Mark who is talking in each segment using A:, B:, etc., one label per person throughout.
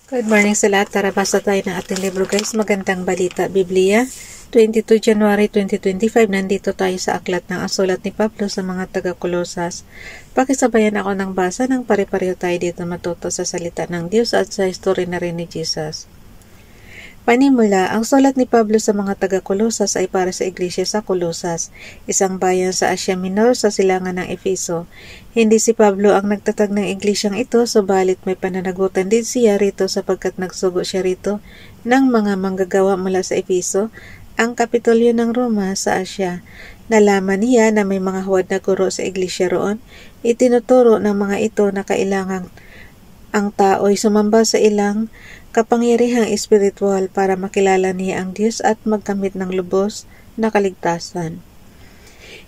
A: Good morning sa lahat. Tara, basa tayo ng ating libro guys. Magandang balita, Biblia. 22 January 2025, nandito tayo sa aklat ng asulat ni Pablo sa mga taga-Kolosas. Pakisabayan ako ng basa ng pare-pareho tayo dito matuto sa salita ng Diyos at sa history na rin ni Jesus. Panimula, ang sulat ni Pablo sa mga taga-Kolosas ay para sa iglesia sa Kolosas, isang bayan sa Asia Minor sa silangan ng Efeso. Hindi si Pablo ang nagtatag ng iglesyang ito, subalit may pananagutan din siya rito sapagkat nagsugo siya rito ng mga manggagawa mula sa Efeso, ang kapitolyo ng Roma sa Asia. Nalaman niya na may mga huwad na guro sa iglesia roon. Itinuturo ng mga ito na kailangang ang tao'y sumamba sa ilang kapangyarihang espiritual para makilala niya ang Diyos at magkamit ng lubos na kaligtasan.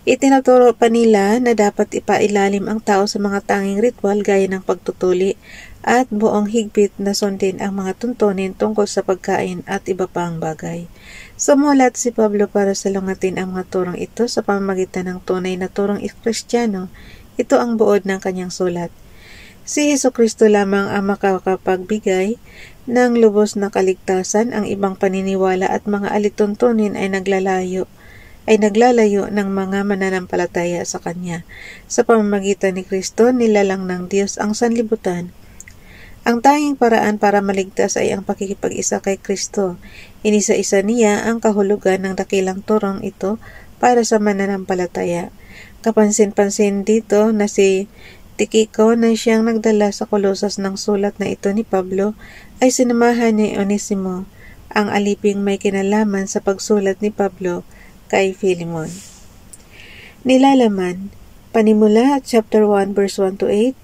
A: Itinuturo pa nila na dapat ipailalim ang tao sa mga tanging ritual gaya ng pagtutuli at buong higpit na sundin ang mga tuntunin tungkol sa pagkain at iba pang bagay. Sumulat si Pablo para salungatin ang mga turong ito sa pamamagitan ng tunay na turong Kristiyano. Ito ang buod ng kanyang sulat. Si Jesucristo lamang ang makakapagbigay ng lubos na kaligtasan. Ang ibang paniniwala at mga alituntunin ay naglalayo ng mga mananampalataya sa Kanya. Sa pamamagitan ni Kristo, nilalang ng Diyos ang sanlibutan. Ang tanging paraan para maligtas ay ang pakikipag-isa kay Kristo. Inisa-isa niya ang kahulugan ng dakilang turong ito para sa mananampalataya. Kapansin-pansin dito na si Tikiko na siyang nagdala sa Kolosas ng sulat na ito ni Pablo ay sinamahan ni Onesimo, ang aliping may kinalaman sa pagsulat ni Pablo kay Philemon. Nilalaman, panimula chapter 1 verse 1 to 8,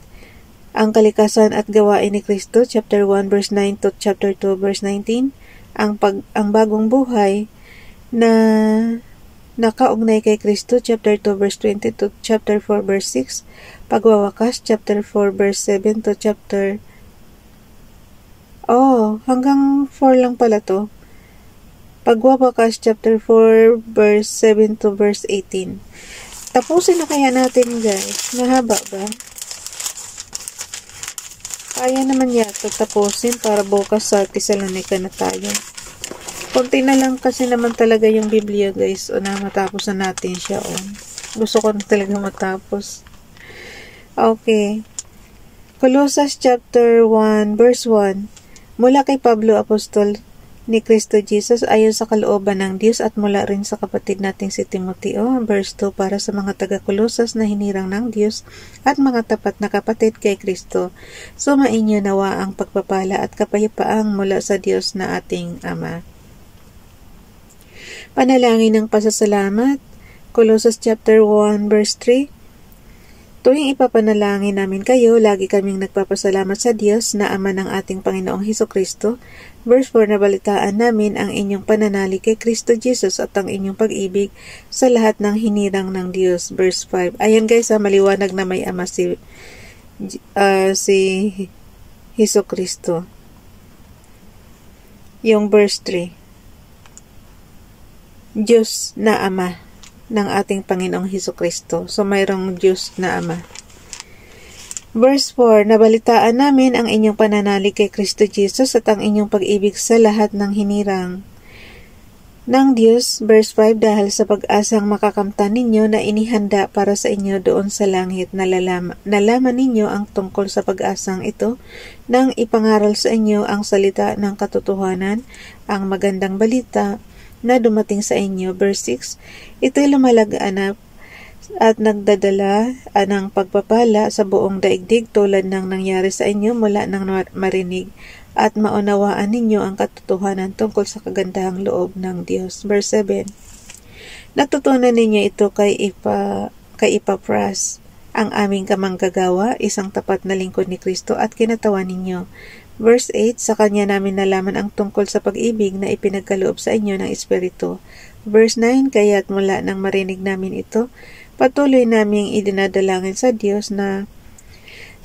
A: ang kalikasan at gawain ni Kristo chapter 1 verse 9 to chapter 2 verse 19, ang bagong buhay na nakaugnay kay Kristo chapter 2 verse 20 to chapter 4 verse 6, pagwawakas chapter 4 verse 7 to chapter hanggang 4 lang pala to. Pagwawakas chapter 4 verse 7 to verse 18. Tapusin na kaya natin guys. Mahaba ba? Kaya naman yata tapusin para bukas sa Tesalonica na tayo. Kunti na lang kasi naman talaga yung Biblia guys. O na matapos na natin siya. Gusto ko na talaga matapos. Okay. Colossus chapter 1 verse 1. Mula kay Pablo, apostol ni Kristo Jesus ayon sa kalooban ng Diyos at mula rin sa kapatid nating si Timoteo. Verse 2, para sa mga taga-Kolosas na hinirang ng Diyos at mga tapat na kapatid kay Kristo. Sumainyo nawa ang pagpapala at kapayapaang mula sa Diyos na ating Ama. Panalangin ng pasasalamat. Colossus chapter 1 verse 3. Tuwing ipapanalangin namin kayo, lagi kaming nagpapasalamat sa Diyos na Ama ng ating Panginoong Hesukristo. Verse 4, nabalitaan namin ang inyong pananalig kay Kristo Jesus at ang inyong pag-ibig sa lahat ng hinirang ng Diyos. Verse 5. Ayan guys, maliwanag na may Ama si Hesukristo. Yung verse 3. Diyos na Ama ng ating Panginoong Hesukristo. So, mayroong Diyos na Ama. Verse 4, nabalitaan namin ang inyong pananalig kay Kristo Jesus at ang inyong pag-ibig sa lahat ng hinirang ng Diyos. Verse 5, dahil sa pag-asang makakamtan ninyo na inihanda para sa inyo doon sa langit, nalaman ninyo ang tungkol sa pag-asang ito nang ipangaral sa inyo ang salita ng katotohanan, ang magandang balita na dumating sa inyo. Verse 6, ito'y lumalaganap at nagdadala ng pagpapala sa buong daigdig tulad ng nangyari sa inyo mula nang marinig at maunawaan ninyo ang katotohanan tungkol sa kagandahang loob ng Diyos. Verse 7, natutunan ninyo ito kay Epapras, ang aming kamanggagawa, isang tapat na lingkod ni Kristo at kinatawan ninyo. Verse 8, sa Kanya namin nalaman ang tungkol sa pag-ibig na ipinagkaloob sa inyo ng Espiritu. Verse 9, kaya't mula nang marinig namin ito, patuloy naming idinadalangin sa Diyos na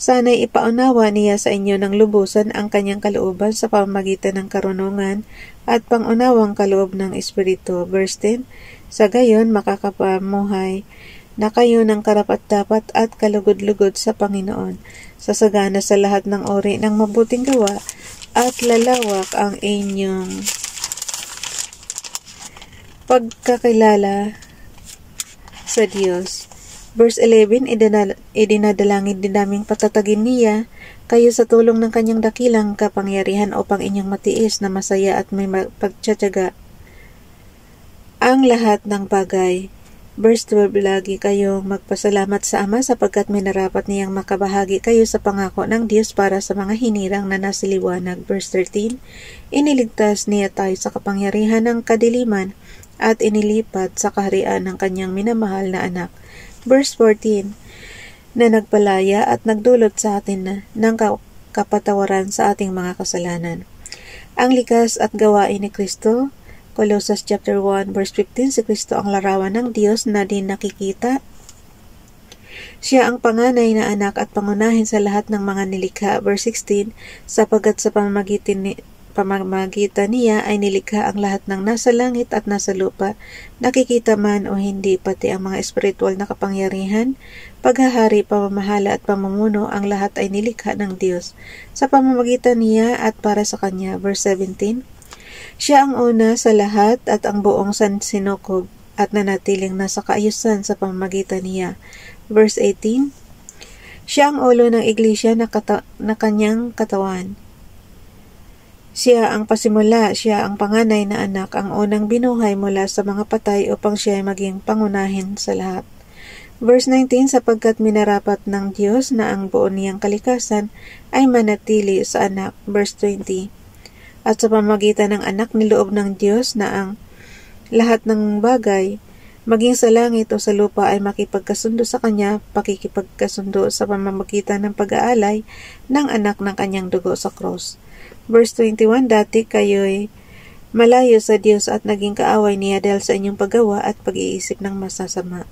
A: sana'y ipaunawa niya sa inyo ng lubusan ang Kanyang kalooban sa pamamagitan ng karunungan at pangunawang kaloob ng Espiritu. Verse 10, sa gayon makakapamuhay na kayo ng karapat-dapat at kalugod-lugod sa Panginoon, sasagana sa lahat ng uri ng mabuting gawa at lalawak ang inyong pagkakilala sa Diyos. Verse 11, idinadalangin din naming patatagin niya kayo sa tulong ng kanyang dakilang kapangyarihan upang inyong matiis na masaya at may pagtsatsaga ang lahat ng bagay. Verse 12, lagi kayong magpasalamat sa Ama sapagkat minarapat niyang makabahagi kayo sa pangako ng Diyos para sa mga hinirang na nasa liwanag. Verse 13, iniligtas niya tayo sa kapangyarihan ng kadiliman at inilipat sa kaharian ng kanyang minamahal na anak. Verse 14, na nagpalaya at nagdulot sa atin ng kapatawaran sa ating mga kasalanan. Ang likas at gawain ni Kristo. Colossians chapter 1 verse 15, si Kristo ang larawan ng Diyos na di nakikita. Siya ang panganay na anak at pangunahin sa lahat ng mga nilikha. Verse 16, sapagkat sa pamamagitan niya ay nilikha ang lahat ng nasa langit at nasa lupa, nakikita man o hindi, pati ang mga espiritual na kapangyarihan, paghahari, pamamahala at pamumuno, ang lahat ay nilikha ng Diyos sa pamamagitan niya at para sa Kanya. Verse 17, siya ang una sa lahat at ang buong sansinukob at nanatiling nasa kaayusan sa pamamagitan niya. Verse 18, siya ang ulo ng iglesia na kanyang katawan. Siya ang pasimula, siya ang panganay na anak, ang unang binuhay mula sa mga patay upang siya ay maging pangunahin sa lahat. Verse 19, sapagkat minarapat ng Diyos na ang buo niyang kalikasan ay manatili sa anak. Verse 20, at sa pamamagitan ng anak niloob ng Diyos na ang lahat ng bagay, maging sa langit o sa lupa, ay makipagkasundo sa Kanya, pakikipagkasundo sa pamamagitan ng pag-aalay ng anak ng Kanyang dugo sa cross. Verse 21, dati kayo'y malayo sa Diyos at naging kaaway niya dahil sa inyong paggawa at pag-iisip ng masasama.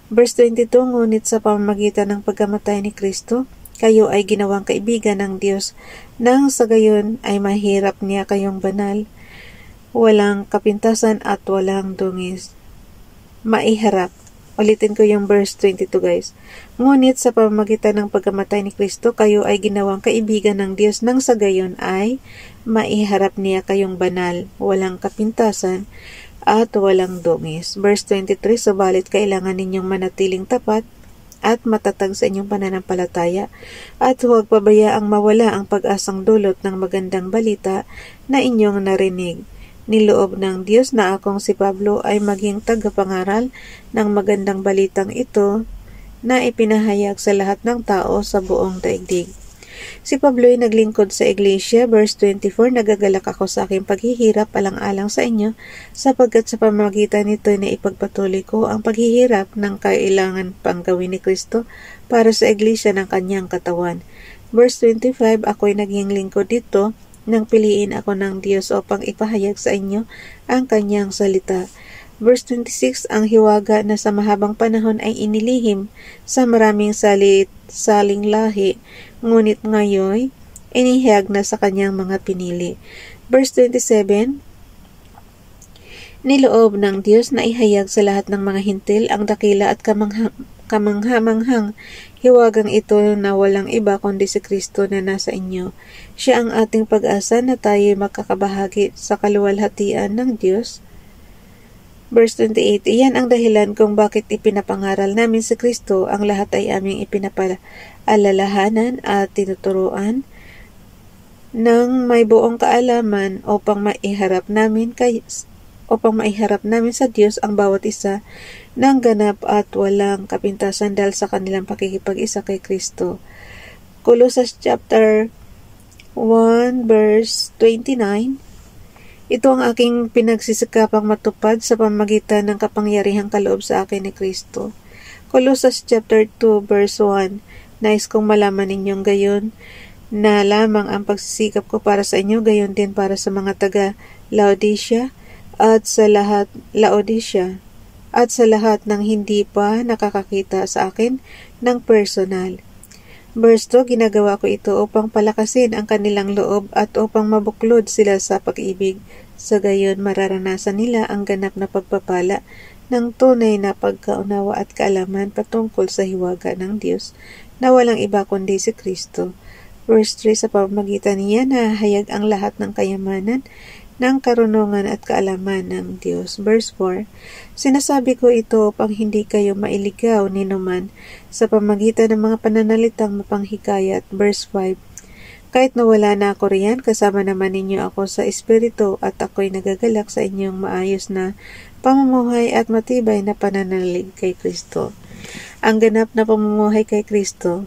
A: Verse 22, ngunit sa pamamagitan ng pagkamatay ni Kristo, kayo ay ginawang kaibigan ng Diyos, nang sa gayon ay mahirap niya kayong banal, walang kapintasan at walang dungis. Maiharap. Ulitin ko yung verse 22 guys. Ngunit sa pamamagitan ng pagkamatay ni Kristo, kayo ay ginawang kaibigan ng Diyos, nang sa gayon ay maiharap niya kayong banal, walang kapintasan at walang dungis. Verse 23, subalit kailangan ninyong manatiling tapat at matatag sa inyong pananampalataya, at huwag pabayaang mawala ang pag-asang dulot ng magandang balita na inyong narinig. Niloob ng Diyos na akong si Pablo ay maging tagapangaral ng magandang balitang ito na ipinahayag sa lahat ng tao sa buong daigdig. Si Pablo ay naglingkod sa iglesia. Verse 24, nagagalak ako sa aking paghihirap alang-alang sa inyo, sapagkat sa pamamagitan nito na ipagpatuloy ko ang paghihirap ng kailangan pang gawin ni Kristo para sa iglesia ng kanyang katawan. Verse 25, ako'y naging lingkod dito nang piliin ako ng Diyos upang ipahayag sa inyo ang kanyang salita. Verse 26, ang hiwaga na sa mahabang panahon ay inilihim sa maraming saling lahi, ngunit ngayon inihayag na sa kanyang mga pinili. Verse 27, niloob ng Diyos na ihayag sa lahat ng mga hintil ang dakila at kamanghamanghang hiwagang ito na walang iba kundi si Kristo na nasa inyo. Siya ang ating pag-asa na tayo makakabahagi sa kaluwalhatian ng Diyos. Verse 28, iyan ang dahilan kung bakit ipinapangaral namin si Kristo, ang lahat ay aming ipinapaalalahanan at tinuturuan ng may buong kaalaman upang maiharap namin sa Diyos ang bawat isa ng ganap at walang kapintasan dahil sa kanilang pakikipag-isa kay Kristo. Colossians chapter 1 verse 29, ito ang aking pinagsisikapang matupad sa pamamagitan ng kapangyarihang kaloob sa akin ni Kristo. Colossians chapter 2 verse 1, nais kong malaman ninyong gayon na lamang ang pagsisikap ko para sa inyo, gayon din para sa mga taga Laodicea at sa lahat ng hindi pa nakakakita sa akin ng personal. Verse 2, ginagawa ko ito upang palakasin ang kanilang loob at upang mabuklod sila sa pag-ibig. Sa gayon, mararanasan nila ang ganap na pagpapala ng tunay na pagkaunawa at kaalaman patungkol sa hiwaga ng Diyos na walang iba kundi si Kristo. Verse 3, sa pamamagitan niya nahayag ang lahat ng kayamanan, ng karunungan at kaalaman ng Diyos. Verse 4, sinasabi ko ito upang hindi kayo mailigaw ni numan sa pamamagitan ng mga pananalitang mapanghikayat. Verse 5, kahit nawala na ako riyan, kasama naman ninyo ako sa Espiritu at ako'y nagagalak sa inyong maayos na pamumuhay at matibay na pananalig kay Kristo. Ang ganap na pamumuhay kay Kristo.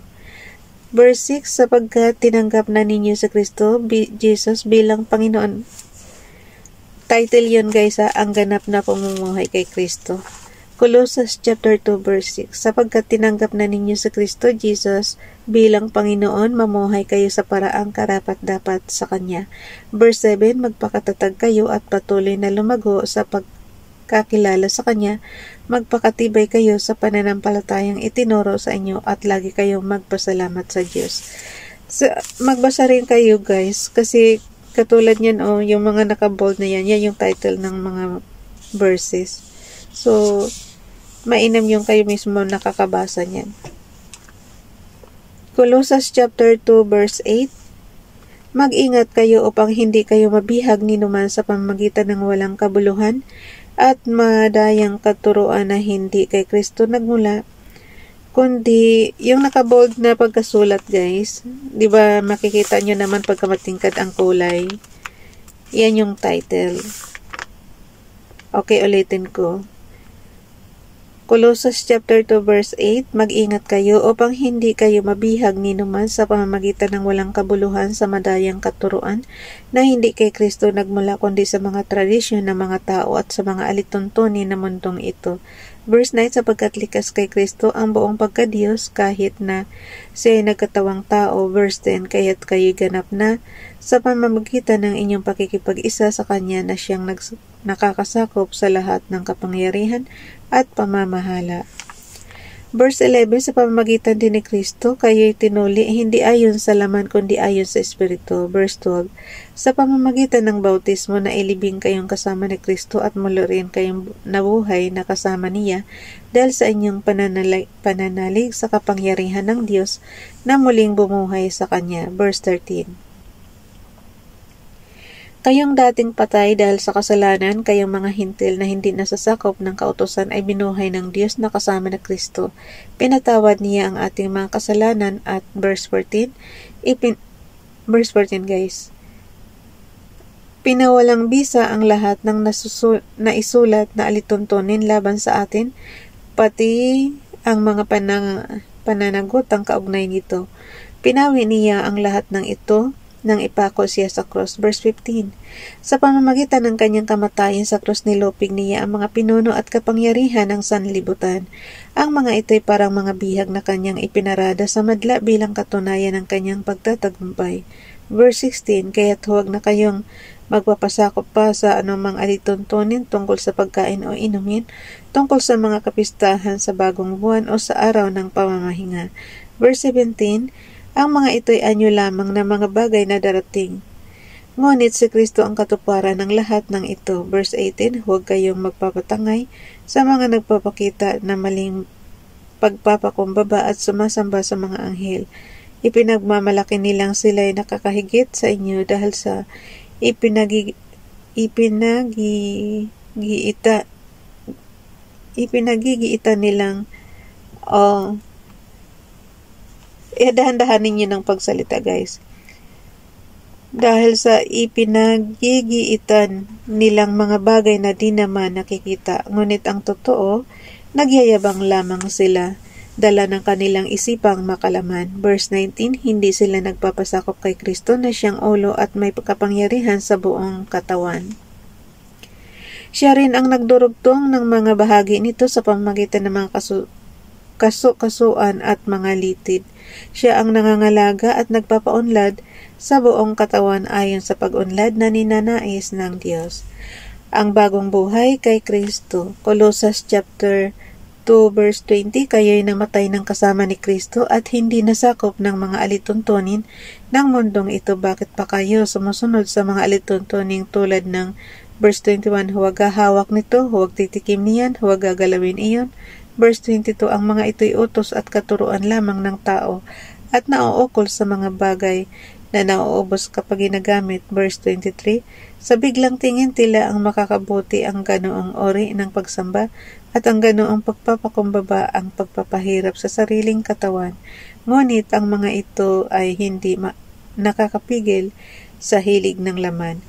A: Verse 6, sapagkat tinanggap na ninyo sa Kristo, Jesus bilang Panginoon. Title yun guys, ang ganap na pamumuhay kay Kristo. Colossians chapter 2 verse 6, sapagkat tinanggap na ninyo sa Kristo Jesus bilang Panginoon, mamuhay kayo sa paraang karapat-dapat sa Kanya. Verse 7, magpakatatag kayo at patuloy na lumago sa pagkakilala sa Kanya, magpakatibay kayo sa pananampalatayang itinuro sa inyo at lagi kayong magpasalamat sa Diyos. Magbasa rin kayo guys, kasi katulad yan yung mga naka-bold na yan yung title ng mga verses. So, mainam yung kayo mismo nakakabasa niyan. Colossians chapter 2 verse 8, mag-ingat kayo upang hindi kayo mabihag ni numan sa pamamagitan ng walang kabuluhan at madayang katuruan na hindi kay Kristo nagmula, kundi yung naka-bold na pagkasulat guys, di ba makikita nyo naman pagka matingkad ang kulay, yan yung title. Okay, ulitin ko. Colossians chapter 2 verse 8, mag-ingat kayo upang hindi kayo mabihag ni numan sa pamamagitan ng walang kabuluhan sa madayang katuruan na hindi kay Kristo nagmula kundi sa mga tradisyon ng mga tao at sa mga alituntunin na mundong ito. Verse 9, sapagkat likas kay Kristo ang buong pagkadiyos kahit na siya ay nagkatawang tao. Verse 10, kaya't kayo ganap na sa pamamagitan ng inyong pakikipag-isa sa Kanya na siyang nakakasakop sa lahat ng kapangyarihan at pamamahala. Verse 11, sa pamamagitan din ni Kristo, kayo'y tinuli hindi ayon sa laman kundi ayon sa Espiritu. Verse 12, sa pamamagitan ng bautismo na ilibing kayong kasama ni Kristo at muli rin kayong nabuhay na kasama niya dahil sa inyong pananalig sa kapangyarihan ng Diyos na muling bumuhay sa Kanya. Verse 13, kayong dating patay dahil sa kasalanan, kayong mga hintil na hindi nasasakop ng kautusan ay binuhay ng Diyos na kasama na Kristo. Pinatawad niya ang ating mga kasalanan at verse 14, verse 14 guys. Pinawalang bisa ang lahat ng naisulat na alituntunin laban sa atin, pati ang mga pananagot ang kaugnay nito. Pinawi niya ang lahat ng ito nang ipako siya sa cross. Verse 15, sa pamamagitan ng kanyang kamatayan sa cross nilupig niya ang mga pinuno at kapangyarihan ng sanlibutan. Ang mga ito'y parang mga bihag na kanyang ipinarada sa madla bilang katunayan ng kanyang pagtatagumpay. Verse 16, kaya't huwag na kayong magpapasakop pa sa anumang alituntunin tungkol sa pagkain o inumin, tungkol sa mga kapistahan sa bagong buwan o sa araw ng pamamahinga. Verse 17, ang mga ito'y anyo lamang na mga bagay na darating. Ngunit si Kristo ang katuparan ng lahat ng ito. Verse 18, huwag kayong magpapatangay sa mga nagpapakita na maling pagpapakumbaba at sumasamba sa mga anghel. Ipinagmamalaki nilang sila'y nakakahigit sa inyo dahil sa ipinagigiita nilang dahan-dahanin niyo ng pagsalita guys. Dahil sa ipinagigiitan nilang mga bagay na di naman nakikita, ngunit ang totoo, nagyayabang lamang sila, dala ng kanilang isipang makalaman. Verse 19, hindi sila nagpapasakop kay Kristo na siyang ulo at may kapangyarihan sa buong katawan. Siya rin ang nagdurugtong ng mga bahagi nito sa pamamagitan ng mga kasuan at mga litid. Siya ang nangangalaga at nagpapaunlad sa buong katawan ayon sa pag-unlad na ninanais ng Diyos. Ang bagong buhay kay Kristo. Colossians chapter 2 verse 20, kayo'y namatay ng kasama ni Kristo at hindi nasakop ng mga alituntunin ng mundong ito. Bakit pa kayo sumusunod sa mga alituntuning tulad ng verse 21, huwag hahawak nito, huwag titikim niyan, huwag gagalawin iyon. Verse 22, ang mga ito'y utos at katuruan lamang ng tao at nauukol sa mga bagay na nauubos kapag ginagamit. Verse 23, sa biglang tingin tila ang makakabuti ang ganoong ori ng pagsamba at ang ganoong pagpapakumbaba ang pagpapahirap sa sariling katawan. Ngunit ang mga ito ay hindi nakakapigil sa hilig ng laman.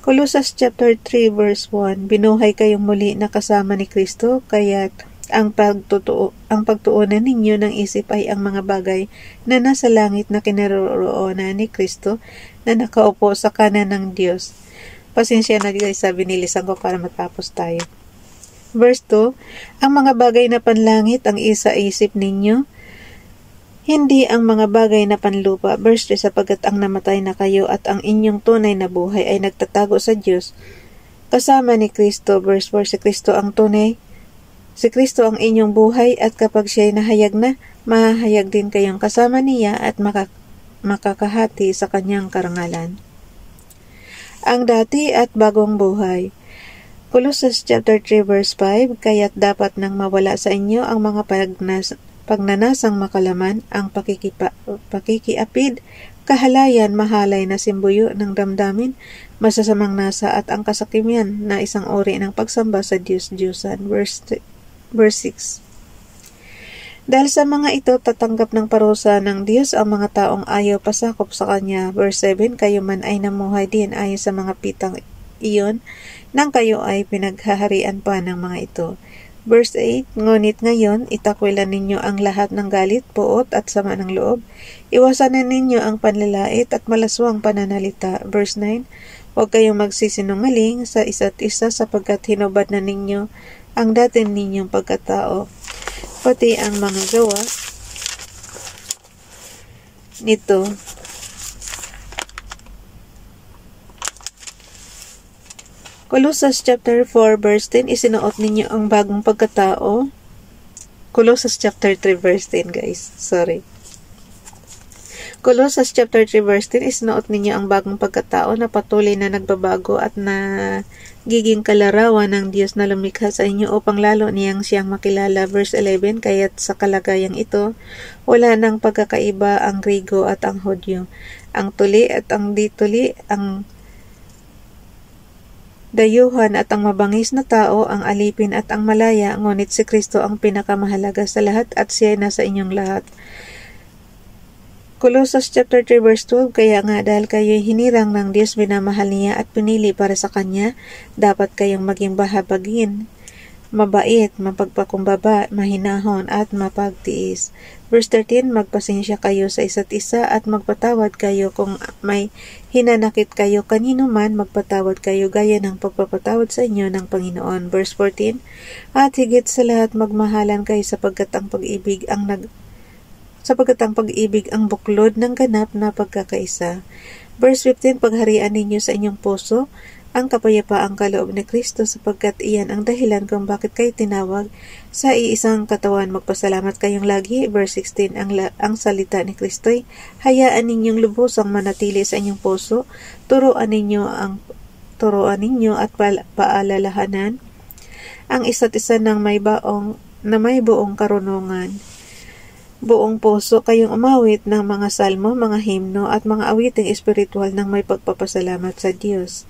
A: Colossus chapter 3 verse 1, binuhay kayong muli na kasama ni Kristo, kaya't ang pagtuunan ninyo ng isip ay ang mga bagay na nasa langit na kinaroroonan ni Kristo na nakaupo sa kanan ng Diyos. Pasensya na guys, sabi nilisan ko para matapos tayo. Verse 2, ang mga bagay na panlangit ang isa-isip ninyo, hindi ang mga bagay na panlupa. Verse 3, sapagkat ang namatay na kayo at ang inyong tunay na buhay ay nagtatago sa Diyos kasama ni Kristo. Verse 4, Si Kristo ang inyong buhay at kapag siya'y nahayag na, mahayag din kayong kasama niya at makakahati sa kanyang karangalan. Ang dati at bagong buhay. Colossus chapter 3 verse 5, kaya't dapat nang mawala sa inyo ang mga pagnanasang makalaman, ang pakikiapid, kahalayan, mahalay na simbuyo ng damdamin, masasamang nasa at ang kasakimian na isang uri ng pagsamba sa Diyos-Diyusan. Verse 6. Dahil sa mga ito, tatanggap ng parusa ng Diyos ang mga taong ayaw pasakop sa Kanya. Verse 7, kayo man ay namuhay din ayon sa mga pitang iyon, nang kayo ay pinaghaharian pa ng mga ito. Verse 8, ngunit ngayon, itakwilan ninyo ang lahat ng galit, puot at sama ng loob. Iwasanan ninyo ang panlalait at malaswang pananalita. Verse 9, huwag kayong magsisinungaling sa isa't isa sapagkat hinubad na ninyo ang dati ninyong pagkatao, pati ang mga gawa nito. Colossus chapter 4 verse 10, isinuot ninyo ang bagong pagkatao. Colossus chapter 3 verse 10 guys, sorry. Colossus chapter 3 verse 10, isinuot ninyo ang bagong pagkatao na patuloy na nagbabago at nagiging kalarawan ng Diyos na lumikha sa inyo upang lalo niyang siyang makilala. Verse 11, kaya't sa kalagayang ito, wala nang pagkakaiba ang Grigo at ang Hudyo, ang tuli at ang dituli, ang dayuhan at ang mabangis na tao, ang alipin at ang malaya, ngunit si Kristo ang pinakamahalaga sa lahat at siya nasa inyong lahat. Colossus chapter 3 verse 12, kaya nga dahil kayo'y hinirang ng Diyos, minamahal niya at pinili para sa Kanya, dapat kayong maging bahabagin, mabait, mapagpakumbaba, mahinahon at mapagtiis. Verse 13, magpasensya kayo sa isa't isa at magpatawad kayo kung may hinanakit kayo kanino man, magpatawad kayo gaya ng pagpapatawad sa inyo ng Panginoon. Verse 14, at higit sa lahat magmahalan kayo sapagkat ang pag-ibig ang buklod ng ganap na pagkakaisa. Verse 15, pagharian ninyo sa inyong puso ang kapayapaang kaloob ni Kristo sapagkat iyan ang dahilan kung bakit kayo tinawag sa iisang katawan. Magpasalamat kayong lagi. Verse 16, ang salita ni Kristo ay hayaan ninyong lubusang manatili sa inyong puso. Turuan ninyo at paalalahanan ang isa't isa ng may buong karunungan. Buong puso kayong umawit ng mga salmo, mga himno at mga awiting espiritual ng may pagpapasalamat sa Diyos.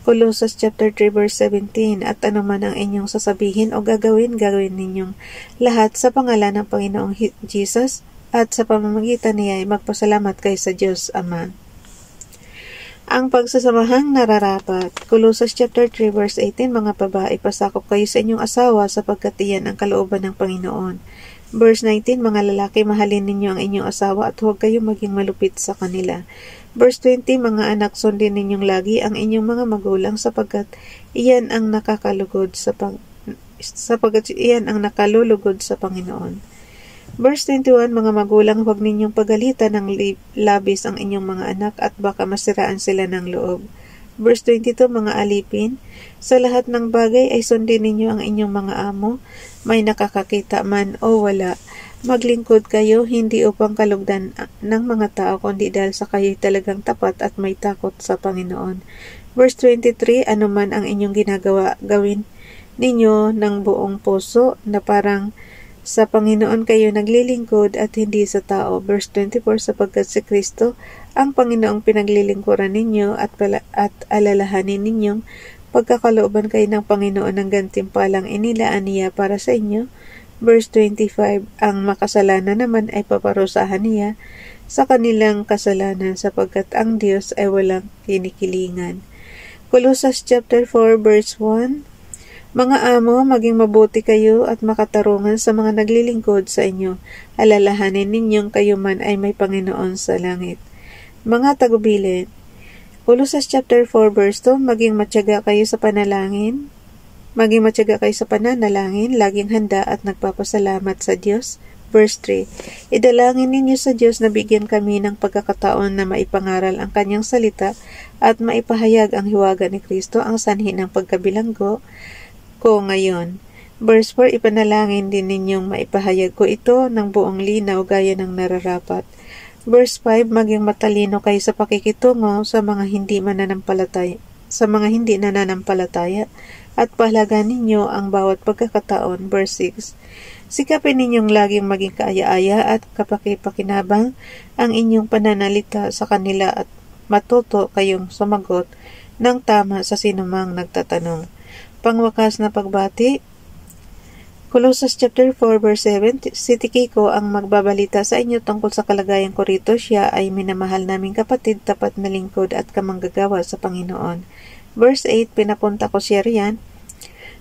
A: Colossus chapter 3 verse 17, at anuman ang inyong sasabihin o gagawin ninyong lahat sa pangalan ng Panginoong Jesus at sa pamamagitan niya ay magpasalamat kayo sa Diyos Ama. Ang pagsasamahang nararapat. Colossus chapter 3 verse 18, mga babae, pasakop kayo sa inyong asawa sapagkat iyan ang kalooban ng Panginoon. Verse 19, mga lalaki, mahalin ninyo ang inyong asawa at huwag kayo maging malupit sa kanila. Verse 20, mga anak, sundin ninyong lagi ang inyong mga magulang sapagkat iyan ang nakalulugod sa Panginoon. Verse 21, mga magulang, huwag ninyong pagalitan ng labis ang inyong mga anak at baka masiraan sila ng loob. Verse 22, mga alipin, sa lahat ng bagay ay sundin ninyo ang inyong mga amo, may nakakakita man o wala. Maglingkod kayo, hindi upang kalugdan ng mga tao, kundi dahil sa kayo'y talagang tapat at may takot sa Panginoon. Verse 23, anuman ang inyong ginagawa, gawin ninyo ng buong puso na parang Sa Panginoon kayo naglilingkod at hindi sa tao. Verse 24, sapagkat si Kristo ang Panginoong pinaglilingkuran ninyo at alalahanin ninyong pagkakalooban kayo ng Panginoon ng gantimpalang inilaan niya para sa inyo. Verse 25, ang makasalanan naman ay paparusahan niya sa kanilang kasalanan sapagkat ang Diyos ay walang kinikilingan. Colossus chapter 4 verse 1, mga amo, maging mabuti kayo at makatarungan sa mga naglilingkod sa inyo. Alalahanin ninyong kayo man ay may Panginoon sa langit. Mga tagubilin, Colossus chapter 4 verse 2, maging matyaga kayo sa panalangin. Maging matyaga kayo sa pananalangin, laging handa at nagpapasalamat sa Diyos. Verse 3, idalangin ninyo sa Diyos na bigyan kami ng pagkakataon na maipangaral ang kanyang salita at maipahayag ang hiwaga ni Kristo, ang sanhi ng pagkabilanggo ko ngayon. Verse 4, ipanalangin din ninyong maipahayag ko ito ng buong linaw gaya ng nararapat. Verse 5, maging matalino kayo sa pakikitungo sa mga hindi nananampalataya at pahalagan ninyo ang bawat pagkakataon. Verse 6, sikapin ninyong laging maging kaaya-aya at kapakipakinabang ang inyong pananalita sa kanila at matuto kayong sumagot ng tama sa sinumang nagtatanong. Pangwakas na pagbati, Colossus chapter 4 verse 7, si Tikiko ang magbabalita sa inyo tungkol sa kalagayan ko rito. Siya ay minamahal naming kapatid, tapat na lingkod at kamanggagawa sa Panginoon. Verse 8, pinapunta ko siya riyan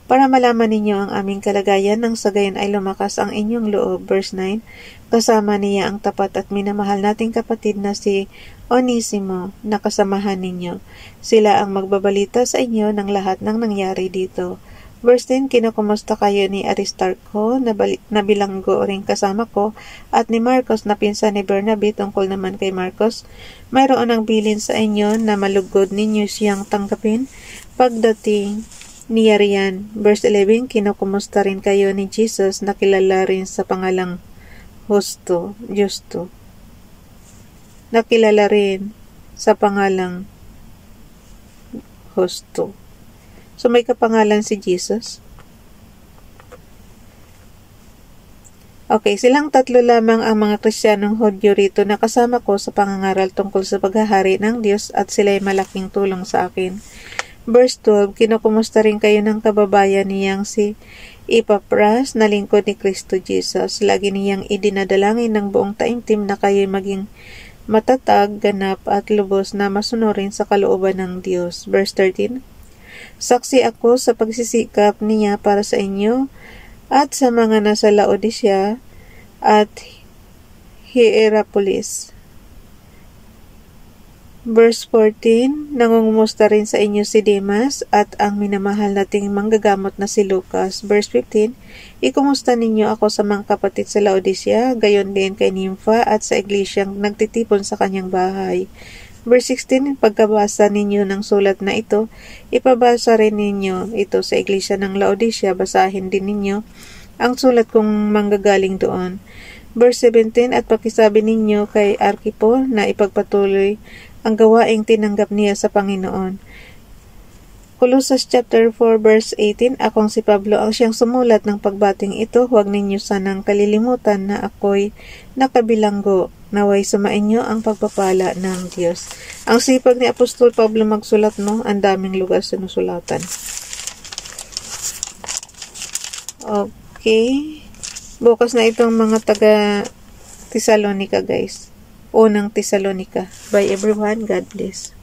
A: para malaman ninyo ang aming kalagayan nang sa gayon ay lumakas ang inyong loob. Verse 9, kasama niya ang tapat at minamahal nating kapatid na si Onesimo na kasamahan ninyo. Sila ang magbabalita sa inyo ng lahat ng nangyari dito. Verse 10, kinukumusta kayo ni Aristarco na bilanggo ring kasama ko at ni Marcos na pinsan ni Bernabe. Tungkol naman kay Marcos, mayroon ang bilin sa inyo na malugod ninyo siyang tanggapin pagdating niya riyan. Verse 11, kinukumusta rin kayo ni Jesus na kilala rin sa pangalang Justo. Nakilala rin sa pangalang Justo. So may kapangalan si Jesus. Okay, silang tatlo lamang ang mga Kristiyanong Hudyo rito na kasama ko sa pangangaral tungkol sa paghahari ng Diyos at sila'y malaking tulong sa akin. Verse 12, kinukumusta rin kayo ng kababayan niyang si Epapras na lingkod ni Kristo Jesus. Lagi niyang idinadalangin ng buong taimtim na kayo'y maging matatag, ganap at lubos na masunurin sa kalooban ng Diyos. Verse 13, saksi ako sa pagsisikap niya para sa inyo at sa mga nasa Laodicea at Hierapolis. Verse 14, nangungumusta rin sa inyo si Demas at ang minamahal nating manggagamot na si Lucas. Verse 15, ikumusta ninyo ako sa mga kapatid sa Laodicea, gayon din kay Nympha at sa iglesyang nagtitipon sa kanyang bahay. Verse 16, pagkabasa ninyo ng sulat na ito, ipabasa rin ninyo ito sa iglesia ng Laodicea, basahin din ninyo ang sulat kong manggagaling doon. Verse 17, at pakisabi ninyo kay Arkipo na ipagpatuloy ang gawaing tinanggap niya sa Panginoon. Colossus chapter 4 verse 18, akong si Pablo ang siyang sumulat ng pagbating ito, huwag ninyo sanang kalilimutan na ako'y nakabilanggo. Naway sumainyo ang pagpapala ng Diyos. Ang sipag ni Apostol Pablo magsulat, no? Ang daming lugar sinusulatan. Okay. Bukas na itong mga taga Thessalonica, guys. Unang Thessalonica. Bye everyone. God bless.